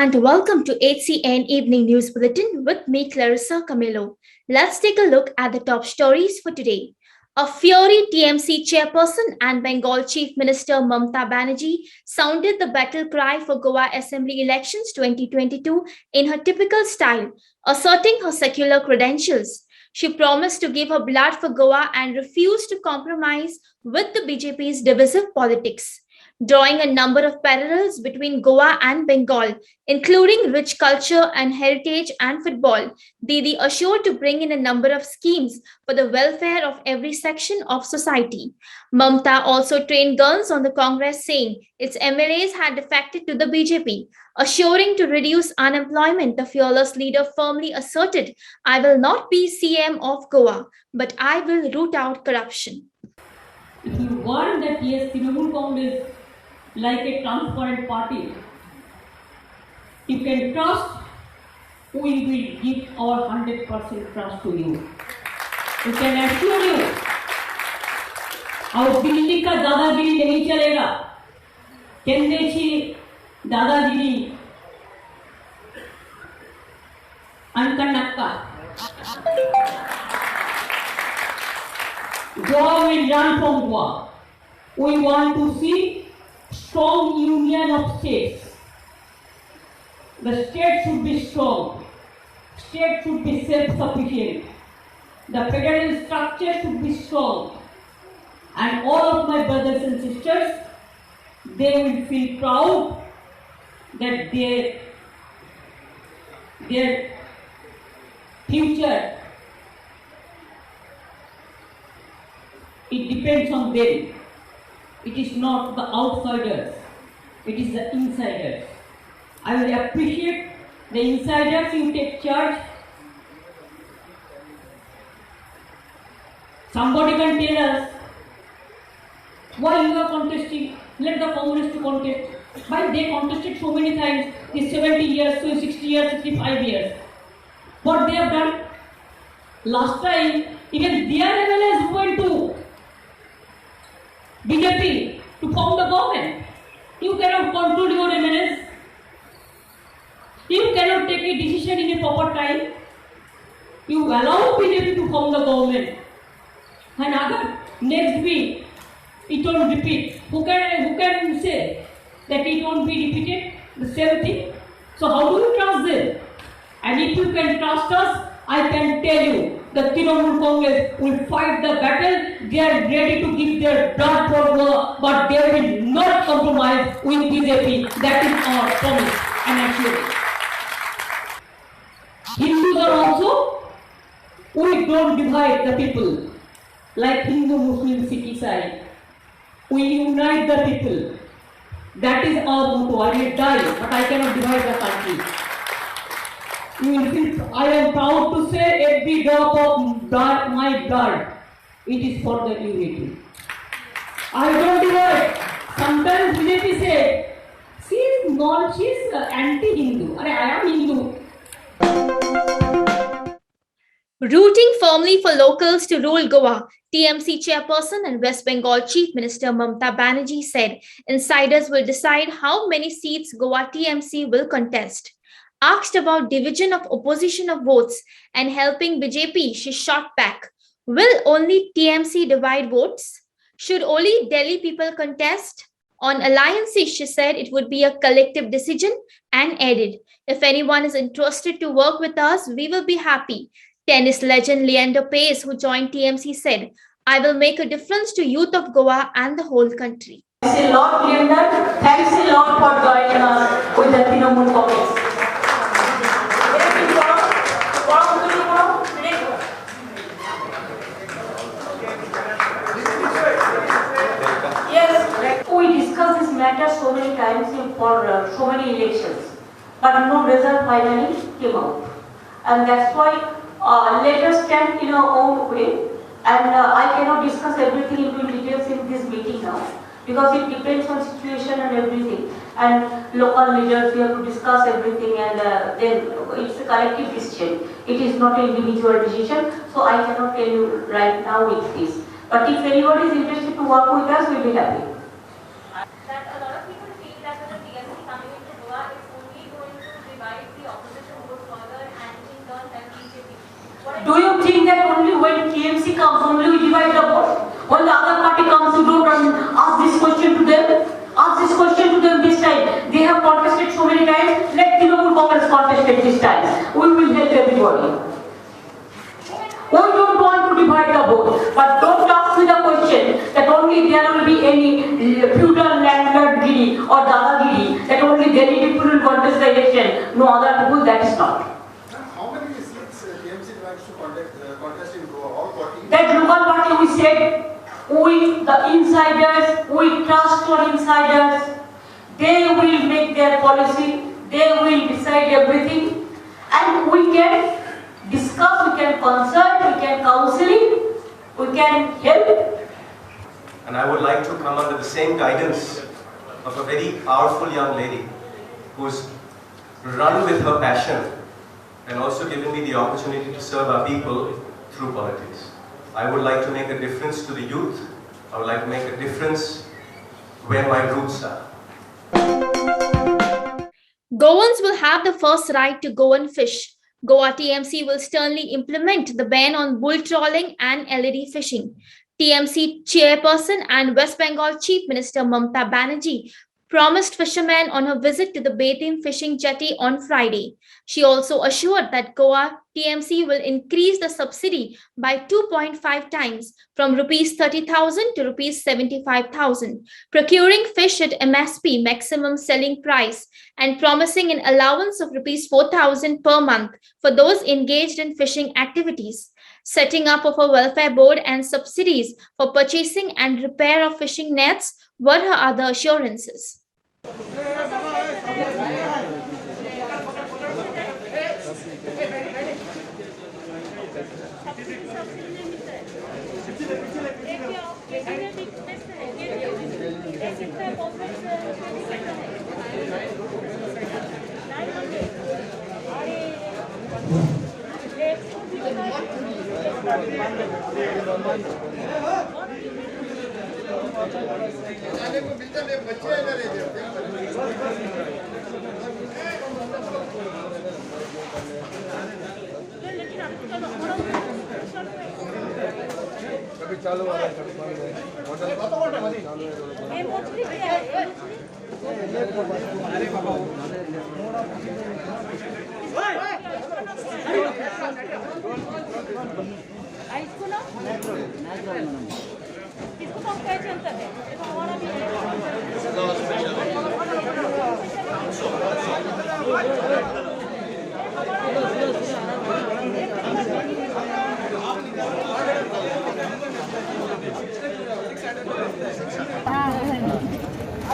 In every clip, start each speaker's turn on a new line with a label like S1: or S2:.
S1: and welcome to HCN Evening News Bulletin with me, Clarissa Camillo. Let's take a look at the top stories for today. A fiery TMC chairperson and Bengal Chief Minister Mamata Banerjee sounded the battle cry for Goa Assembly Elections 2022 in her typical style, asserting her secular credentials. She promised to give her blood for Goa and refused to compromise with the BJP's divisive politics. Drawing a number of parallels between Goa and Bengal, including rich culture and heritage and football, Didi assured to bring in a number of schemes for the welfare of every section of society. Mamta also trained guns on the Congress, saying its MLAs had defected to the BJP. Assuring to reduce unemployment, the fearless leader firmly asserted, I will not be CM of Goa, but I will root out corruption.
S2: If you want that yes, Trinamool Congress like a transparent party, you can trust, we will give our 100% trust to you. We can assure you, और दिल्ली का दादागिरी नहीं चलेगा, केंद्रीय दादागिरी अनकनक्का. Goa will run from Goa. We want to see strong union of states. The state should be strong. State should be self-sufficient. The federal structure should be strong. And all of my brothers and sisters, they will feel proud that their future, it depends on them. It is not the outsiders, it is the insiders. I will appreciate the insiders who take charge. Somebody can tell us why you are contesting. Let the Congress to contest. Why they contested so many times, these 70 years, 60 years, 65 years. What they have done? Last time, even their MLAs went to BJP to form the government. You cannot control your MLAs. You cannot take a decision in a proper time. You allow BJP to form the government. And again, next week, it won't repeat. Who can say that it won't be repeated? The same thing. So how do you trust them? And if you can trust us, I can tell you, the Trinamool Congress will fight the battle. They are ready to give their blood for Goa, but they will not compromise with BJP. That is our promise and assurance. Hindus are also, we don't divide the people like Hindu, Muslim, Sikh side. We unite the people. That is our motto. I may die, but I cannot divide the country. I am proud to say every drop of my blood, it is for the unity. I don't divide. Sometimes BJP say, she is anti-Hindu. I am Hindu.
S1: Rooting firmly for locals to rule Goa, TMC chairperson and West Bengal Chief Minister Mamata Banerjee said insiders will decide how many seats Goa TMC will contest. Asked about division of opposition of votes and helping BJP, she shot back. Will only TMC divide votes? Should only Delhi people contest? On alliances, she said it would be a collective decision and added, if anyone is interested to work with us, we will be happy. Tennis legend Leander Paes, who joined TMC, said, I will make a difference to youth of Goa and the whole country.
S3: Thanks a lot, Leander. Thanks a lot for joining us with the Trinamool Congress. Yes, we discussed this matter so many times for so many elections, but no result finally came out. And that's why let us stand in our own way, and I cannot discuss everything into details in this meeting now, because it depends on situation and everything, and local leaders, we have to discuss everything, and then it's a collective decision. It is not an individual decision, so I cannot tell you right now with this. But if anybody is interested to work with us, we will be happy.
S4: That a lot of people feel that the TMC coming into Goa is only going to
S3: Do you think that only when TMC comes, only we divide the vote? When the other party comes, you don't ask this question to them? Ask this question to them this time. They have contested so many times. Let Trinamool Congress contest it this time. We will help everybody. We don't want to divide the vote, but don't ask me the question that only there will be any feudal landlordgiri or dadagiri, that only Delhi people will contest the election, no other people, that is not.
S4: How many seats TMC plans to contest in Goa? All 40?
S3: That local party we said, we the insiders, we trust on insiders, they will make their policy, they will decide everything, and we can discuss, we can consult, we can counseling, we can help.
S5: And I would like to come under the same guidance of a very powerful young lady who's run with her passion and also given me the opportunity to serve our people through politics. I would like to make a difference to the youth. I would like to make a difference where my roots are.
S1: Goans will have the first right to go and fish. Goa TMC will sternly implement the ban on bull trawling and LED fishing. TMC chairperson and West Bengal Chief Minister Mamata Banerjee promised fishermen on her visit to the Betim fishing jetty on Friday. She also assured that Goa TMC will increase the subsidy by 2.5 times from Rs 30,000 to Rs 75,000, procuring fish at MSP maximum selling price and promising an allowance of Rs 4,000 per month for those engaged in fishing activities, setting up of a welfare board and subsidies for purchasing and repair of fishing nets were her other assurances.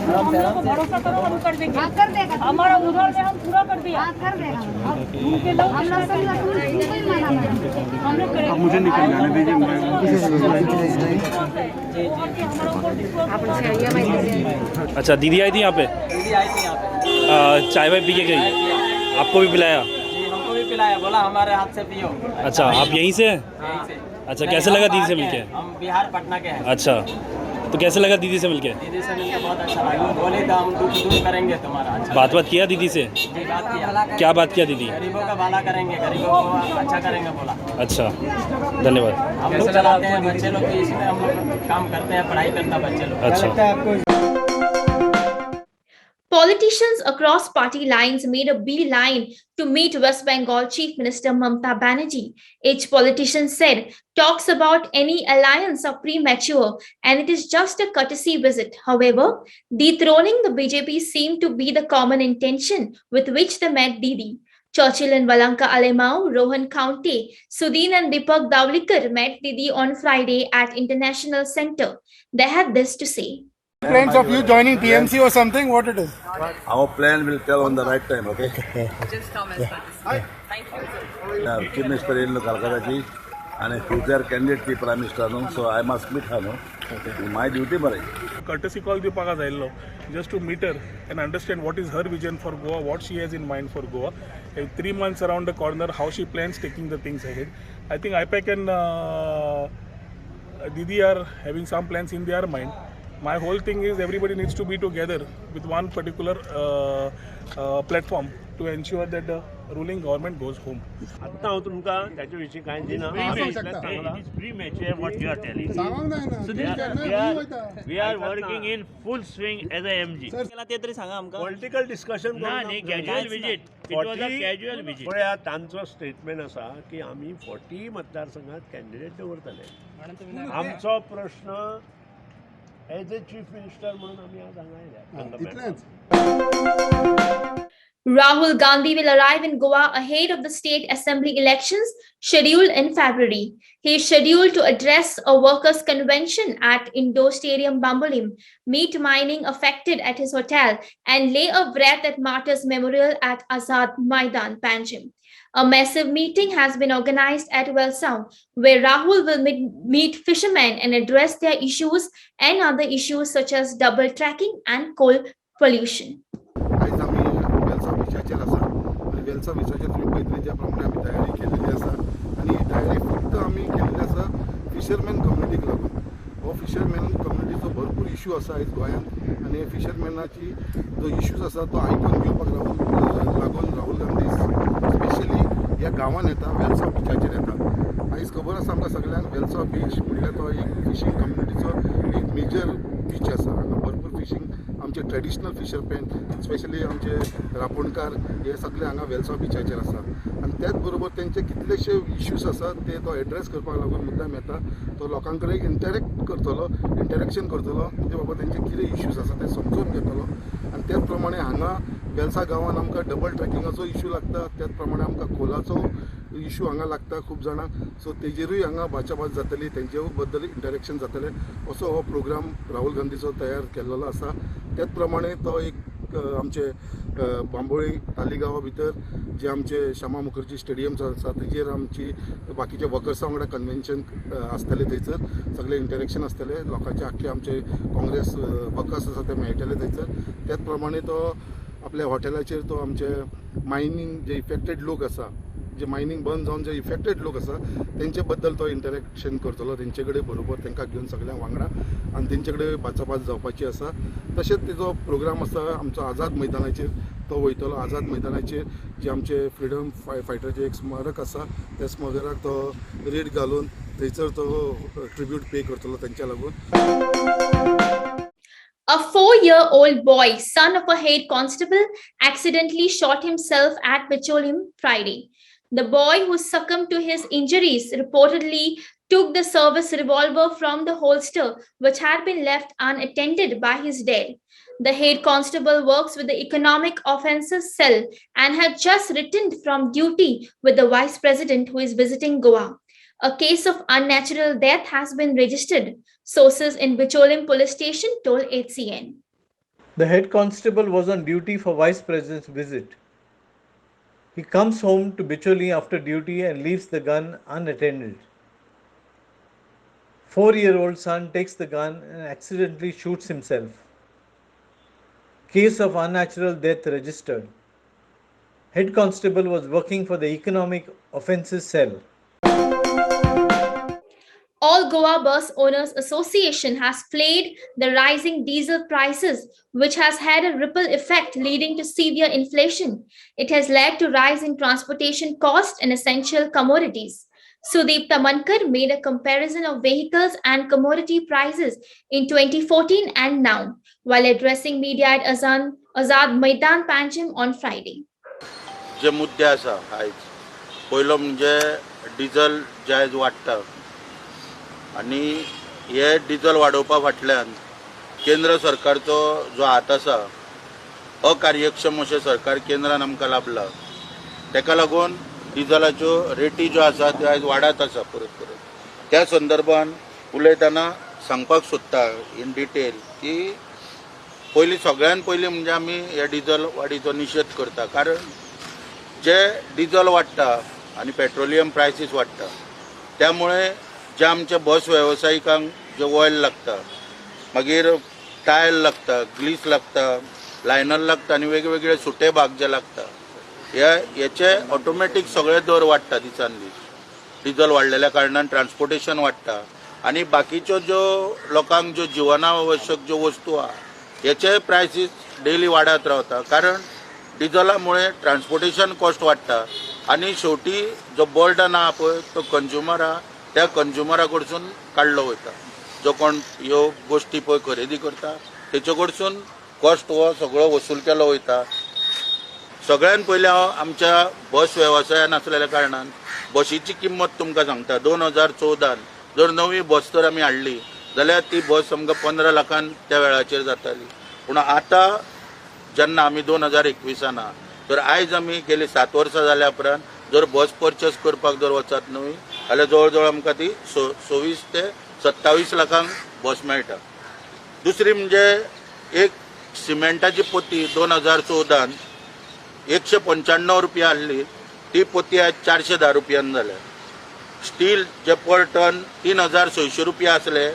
S2: हम लोग को भरोसा करो, हम कर देंगे। हमारा उधार में हम पूरा कर दिया। उनके लोग हम लोग करेंगे।
S6: मुझे निकलने दीजिए। अच्छा, दीदी आई थी यहाँ पे?
S7: दीदी आई थी यहाँ पे।
S6: चाय वाय पी के गई? आपको भी पिलाया?
S7: जी, हमको भी पिलाया, बोला हमारे हाथ से पियो।
S6: अच्छा, आप यहीं से हैं?
S7: यहीं से।
S6: अच्छा, कैसे लगा दीदी से मिलके?
S7: हम बिहार पटना के हैं।
S6: अच्छा, तो कैसे लगा दीदी से मिलके?
S7: दीदी से मिलके बहुत अच्छा लगा। बोले तो हम दुख दूर करेंगे तुम्हारा। अच्छा
S6: बात किया दीदी से?
S7: जी, बात किया।
S6: क्या बात किया दीदी?
S7: गरीबों का भला करेंगे, गरीबों को अच्छा करेंगे बोला।
S6: अच्छा, धन्यवाद।
S7: हम लोग चलाते हैं, बच्चे लोग भी इसमें हम लोग काम करते हैं, पढ़ाई करता बच्चे लोग।
S6: अच्छा।
S1: Politicians across party lines made a beeline to meet West Bengal Chief Minister Mamata Banerjee. Each politician said talks about any alliance are premature and it is just a courtesy visit. However, dethroning the BJP seemed to be the common intention with which they met Didi. Churchill and Valanka Alemao, Rohan County, Sudin and Deepak Davlikar met Didi on Friday at International Center. They had this to say.
S8: Plans of you joining TMC or something? What it is?
S9: Our plan will tell on the right time, okay?
S10: Just come as participant. Thank you.
S9: Chief Minister in Calcutta ji and a future candidate की Prime Minister no, so I must meet her no. My duty बराई.
S11: Courtesy call दिपाका जायलो just to meet her and understand what is her vision for Goa, what she has in mind for Goa. 3 months around the corner, how she plans taking the things ahead. I think IPAC and Didi are having some plans in their mind. My whole thing is everybody needs to be together with one particular platform to ensure that the ruling government goes home.
S12: आता हांव तुमकां त्याच्या विशीं कांय दिना premature what you are telling we are working in full swing as a MG
S7: ते तरी सांगा आमकां
S12: political discussion casual visit it was a casual visit पळयात तांचो स्टेटमेंट आसा की आमी 40 मतदारसंघात कॅन्डिडेट दवरतले आमचो प्रश्न एज अ चीफ मिनिस्टर म्हणून आमी आज हांगा आयल्या.
S1: Rahul Gandhi will arrive in Goa ahead of the state assembly elections scheduled in February. He is scheduled to address a workers' convention at Indoor Stadium Bambolim, meet mining affected at his hotel, and lay a wreath at Martyrs Memorial at Azad Maidan, Panjim. A massive meeting has been organized at Welsau, where Rahul will meet fishermen and address their issues and other issues such as double tracking and coal pollution.
S4: वेल्सा विसाचेर तुमी पळयतले ज्या प्रमाणे आमी तयारी केल्ली आसा आनी ही तयारी फक्त आमी केल्ली आसा फिशरमॅन कम्युनिटीक लागून. हो फिशरमॅन कम्युनिटीचो भरपूर इश्यू आसा आयज गोंयांत आनी फिशरमॅनाची जो इश्यूज आसा तो आयकून घेवपाक लागून राहुल गांधी स्पेशली ह्या गांवांत येता, वेल्सा बिचाचेर येता. आयज खबर आसा आमकां सगळ्यांक वेल्सा बीच म्हणल्यार तो एक फिशींग कम्युनिटीचो एक मेजर बीच आसा. हांगा भरपूर फिशींग आमचे ट्रेडिशनल फिशरमॅन स्पेशली आमचे रापणकार हे सगळे हांगा वेल्सा बिचाचेर आसा आनी त्याच बरोबर तेंचे कितलेशे इश्यूज आसात ते तो एड्रेस करपाक लागून मुद्दाम येता. तो लोकां कडेन इंटरेक्शन करतलो म्हणजे बाबा तेंचे कितें इश्यूज आसा ते समजून घेतलो आनी त्याच प्रमाणे हांगा वेल्सा गांवांत आमकां डबल ट्रॅकिंगाचो इश्यू लागता, त्याच प्रमाणे आमकां कोलाचो इश्यू हांगा लागता खूब जाणांक. सो तेजेरूय हांगा भाचाभाच जातली, तेंचे बद्दल इंटरेक्शन जातलें असो हो प्रोग्राम राहुल गांधीचो तयार केल्लो आसा. त्याच प्रमाणे तो एक आमचे बांबोळी तालिगांवा भितर जे आमचे श्यामा मुखर्जी स्टेडियम आसा तेजेर आमची बाकीच्या वर्कर्सां वांगडा कन्वेन्शन आसतलें. थंयसर सगळे इंटरेक्शन आसतलें, लोकांचे आख्खे आमचे काँग्रेस वर्कर्स आसा ते मेळटले थंयसर. त्याच प्रमाणे तो आपल्या हॉटेलाचेर तो आमचे मायनींग जे इफेक्टेड लोक आसा, जे मायनींग बंद जावन जे इफेक्टेड लोक आसा तेंचे बद्दल तो इंटरेक्शन करतलो, तेंचे कडेन बरोबर तांकां घेवन सगळ्यांक वांगडा आनी तेंचे कडेन भाचाभाच जावपाची आसा. तशेंच तेजो प्रोग्राम आसा आमचो आझाद मैदानाचेर तो वयतलो. आझाद मैदानाचेर जे आमचे फ्रिडम फायटराचें एक स्मारक आसा त्या स्मारकाक तो रेड घालून थंयसर तो ट्रिब्यूट पे करतलो तेंच्या लागून.
S1: A 4-year-old boy, son of a head constable, accidentally shot himself at Bicholim Friday. The boy, who succumbed to his injuries, reportedly took the service revolver from the holster, which had been left unattended by his dad. The head constable works with the Economic Offences Cell and had just returned from duty with the vice president, who is visiting Goa. A case of unnatural death has been registered, sources in Bicholim police station told HCN.
S13: The head constable was on duty for vice president's visit. He comes home to Bicholi after duty and leaves the gun unattended. 4-year-old son takes the gun and accidentally shoots himself. Case of unnatural death registered. Head constable was working for the Economic Offences Cell.
S1: All Goa Bus Owners Association has flagged the rising diesel prices, which has had a ripple effect leading to severe inflation. It has led to rise in transportation costs and essential commodities. Sudeep Tamankar made a comparison of vehicles and commodity prices in 2014 and now, while addressing media at Azad Maidan Panjim on Friday.
S14: जे मुद्दे आसा आयज पयलो म्हणजे diesel जे आयज वाडटा आनी हे diesel वाडोवपा फाटल्यान केंद्र सरकारचो जो हात आसा अकार्यक्षम अशें सरकार केंद्रान आमकां लाभला. तेका लागून डिझलाच्यो रेटी ज्यो आसा त्यो आयज वाडत आसा परत परत. त्या संदर्भान उलयतना सांगपाक सोदता इन डिटेल की पयलीं सगळ्यान पयलीं म्हणजे आमी हे डिझल वाडीचो निशेध करता. कारण जे डिझल वाडटा आनी पेट्रोलियम प्रायसीस वाडटा त्यामुळे जे आमचे बस वेवसायिकांक जे ऑयल लागता, मागीर टायल लागता, ग्लीस लागता, लायनर लागता आनी वेगवेगळे सुटे भाग जे लागता हेचे ऑटोमॅटीक सगळे दर वाडटा दिसान दीस. डिझल वाडलेल्या कारणान ट्रान्सपोर्टेशन वाडटा आनी बाकीच्यो ज्यो लोकांक ज्यो जिवनावश्यक ज्यो वस्तू आहा हेचे प्रायसीस डेली वाडत रावता. कारण डिझलामुळे ट्रान्सपोर्टेशन कॉस्ट वाडटा आणि शेवटी जो बर्डन आहा पळय तो कंज्युमर आहा त्या कंज्युमरा कडसून काडलो वयता. जो कोण ह्यो गोश्टी पळय खरेदी करता तेचे कडसून कॉस्ट हो सगळो वसूल केलो वयता. सगळ्यान पयलीं हांव आमच्या बस वेवसायान आसलेल्या कारणान बशीची किंमत तुमकां सांगता. 2014 जर नवी बस तर आमी हाडली जाल्यार ती बस आमकां 15 लाखान त्या वेळाचेर जाताली. पूण आतां जेन्ना आमी 2021 आहा तर आयज आमी गेली 7 वर्सां जाल्या उपरांत जर बस परचेस करपाक जर वचत न्हय जाल्यार जवळ जवळ आमकां ती 26 ते 27 लाखांक बस मेळटा. दुसरी म्हणजे एक सिमेंटाची पोती 2014 195 रुपया आसली ती पोती आयज 410 रुपयान जाल्या. स्टील जे पर टन 3600 रुपया आसले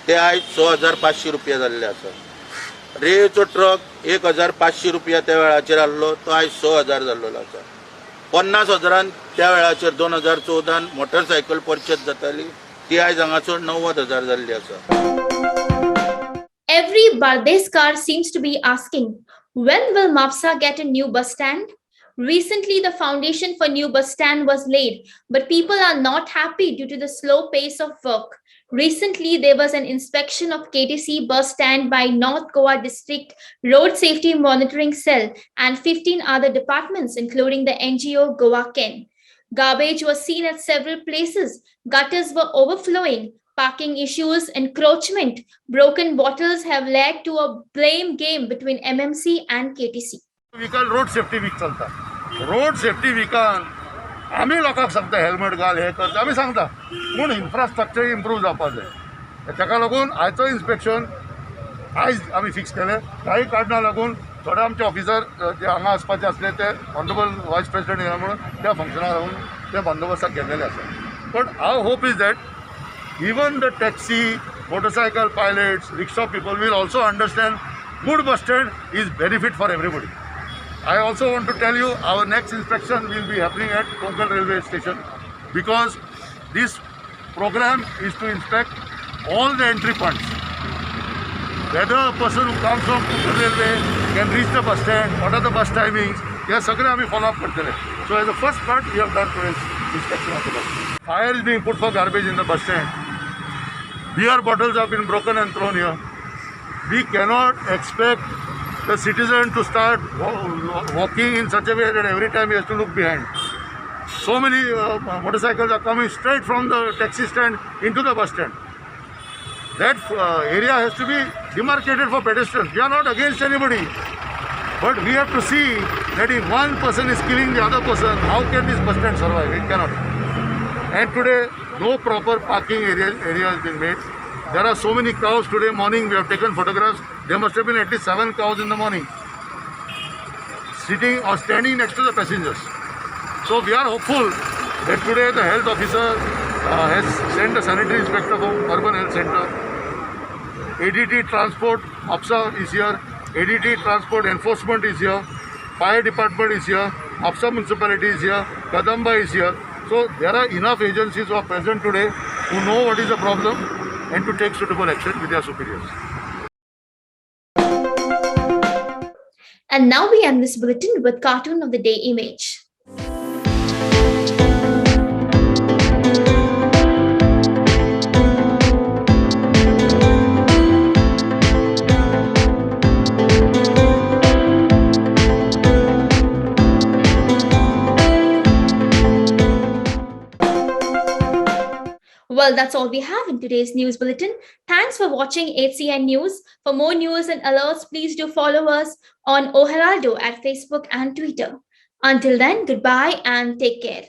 S14: ते आयज 6500 रुपया जाल्ले आसा. रेल्वेचो ट्रक 1500 रुपया त्या वेळाचेर आसलो तो आयज 6000 जाल्लो आसा. 50,000 त्या वेळाचेर 2014 मोटरसायकल परचेस जाताली ती आयज हांगासर 90,000 जाल्ली आसा.
S1: Every Bardeskar seems to be asking, when will MAPSA get a new bus stand? Recently, the foundation for new bus stand was laid, but people are not happy due to the slow pace of work. Recently, there was an inspection of KTC bus stand by North Goa District Road Safety Monitoring Cell and 15 other departments, including the NGO Goa Ken. Garbage was seen at several places. Gutters were overflowing. Parking issues, encroachment, broken bottles have led to a blame game between MMC and KTC.
S4: विकाल road safety week चलता. Road safety विकान आमी लोकांक सांगता helmet घाल हे कर आमी सांगता पूण इन्फ्रास्ट्रक्चर इम्प्रूव जावपाक जाय. ताका लागून आयचो इन्स्पेक्शन आयज आमी फिक्स केले. काही कारणां लागून थोडे आमचे ऑफिसर जे हांगा आसपाचे आसले ते ऑनरेबल वायस प्रेसिडेंट येयला म्हणून त्या फंक्शनाक लागून ते बंदोबस्ताक गेल्लेले आसा. But our hope is that even the taxi, motorcycle pilots, rickshaw people will also understand good bus stand is benefit for everybody. I also want to tell you our next inspection will be happening at Konkan railway station because this program is to inspect all the entry points. Whether a person who comes from Konkan railway can reach the bus stand, what are the bus timings, yeah, सगळे आम्ही follow up करतले. So as a first part we have done today's inspection of the bus. Fire is being put for garbage in the bus stand. Beer bottles have been broken and thrown here. We cannot expect the citizen to start walking in such a way that every time he has to look behind. So many motorcycles are coming straight from the taxi stand into the bus stand. That area has to be demarcated for pedestrians. We are not against anybody. But we have to see that if one person is killing the other person, how can this bus stand survive? It cannot. And today, no proper parking area has been made. There are so many cows today morning. We have taken photographs. There must have been at least 7 cows in the morning, sitting or standing next to the passengers. So we are hopeful that today the health officer has sent a sanitary inspector from Urban Health Center. ADT Transport, APSA is here. ADT Transport Enforcement is here. Fire Department is here. APSA Municipality is here. Kadamba is here. So there are enough agencies who are present today who know what is the problem and to take suitable action with their superiors.
S1: And now we end this bulletin with Cartoon of the Day image. Well, that's all we have in today's news bulletin. Thanks for watching HCN News. For more news and alerts, please do follow us on Oheraldo at Facebook and Twitter. Until then, goodbye and take care.